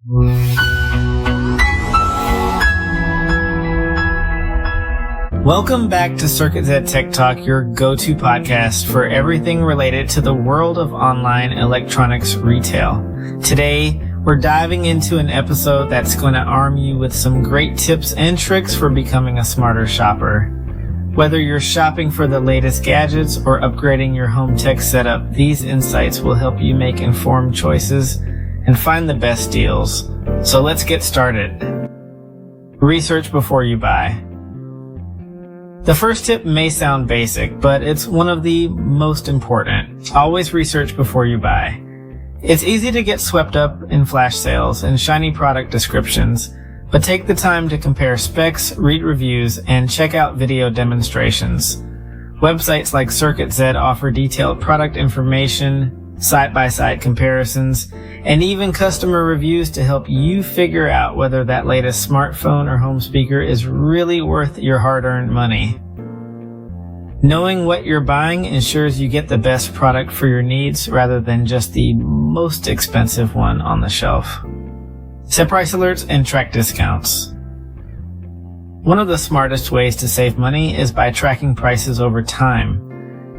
Welcome back to CircuitZed Tech Talk, your go-to podcast for everything related to the world of online electronics retail. Today, we're diving into an episode that's going to arm you with some great tips and tricks for becoming a smarter shopper. Whether you're shopping for the latest gadgets or upgrading your home tech setup, these insights will help you make informed choices and find the best deals. So let's get started. Research before you buy. The first tip may sound basic, but it's one of the most important. Always research before you buy. It's easy to get swept up in flash sales and shiny product descriptions, but take the time to compare specs, read reviews, and check out video demonstrations. Websites like CircuitZed offer detailed product information, side-by-side comparisons, and even customer reviews to help you figure out whether that latest smartphone or home speaker is really worth your hard-earned money. Knowing what you're buying ensures you get the best product for your needs rather than just the most expensive one on the shelf. Set price alerts and track discounts. One of the smartest ways to save money is by tracking prices over time.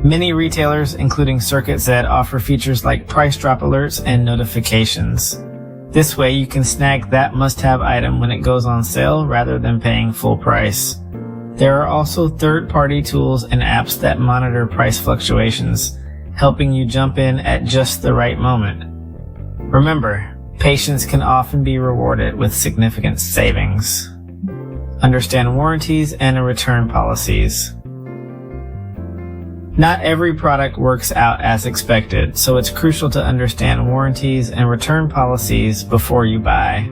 Many retailers, including CircuitZed, offer features like price drop alerts and notifications. This way you can snag that must-have item when it goes on sale rather than paying full price. There are also third-party tools and apps that monitor price fluctuations, helping you jump in at just the right moment. Remember, patience can often be rewarded with significant savings. Understand warranties and return policies. Not every product works out as expected, so it's crucial to understand warranties and return policies before you buy.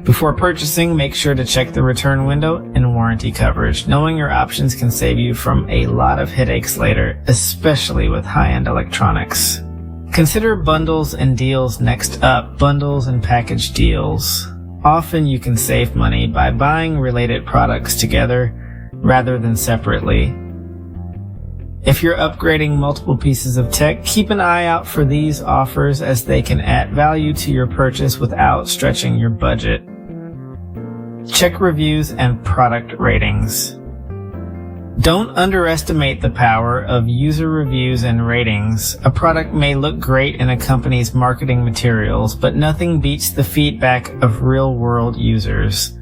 Before purchasing, make sure to check the return window and warranty coverage. Knowing your options can save you from a lot of headaches later, especially with high-end electronics. Consider bundles and deals next up. Bundles and package deals. Often you can save money by buying related products together rather than separately. If you're upgrading multiple pieces of tech, keep an eye out for these offers as they can add value to your purchase without stretching your budget. Check reviews and product ratings. Don't underestimate the power of user reviews and ratings. A product may look great in a company's marketing materials, but nothing beats the feedback of real-world users.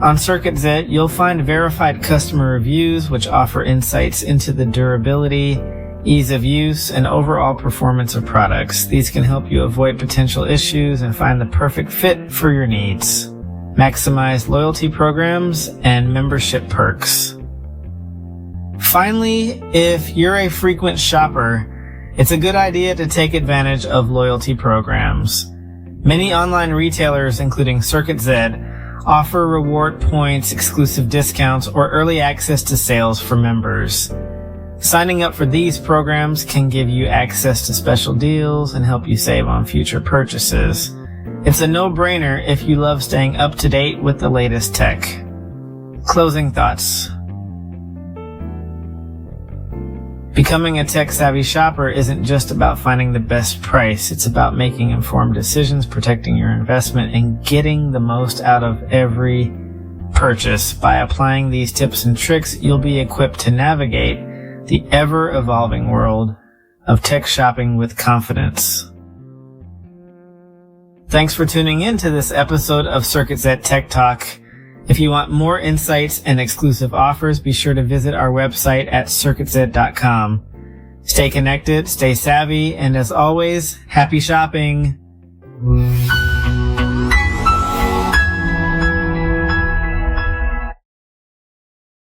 On CircuitZed, you'll find verified customer reviews which offer insights into the durability, ease of use, and overall performance of products. These can help you avoid potential issues and find the perfect fit for your needs. Maximize loyalty programs and membership perks. Finally, if you're a frequent shopper, it's a good idea to take advantage of loyalty programs. Many online retailers, including CircuitZed, offer reward points, exclusive discounts, or early access to sales for members. Signing up for these programs can give you access to special deals and help you save on future purchases. It's a no-brainer if you love staying up to date with the latest tech. Closing thoughts. Becoming a tech-savvy shopper isn't just about finding the best price. It's about making informed decisions, protecting your investment, and getting the most out of every purchase. By applying these tips and tricks, you'll be equipped to navigate the ever-evolving world of tech shopping with confidence. Thanks for tuning in to this episode of CircuitZed Tech Talk. If you want more insights and exclusive offers, be sure to visit our website at CircuitZed.com. Stay connected, stay savvy, and as always, happy shopping!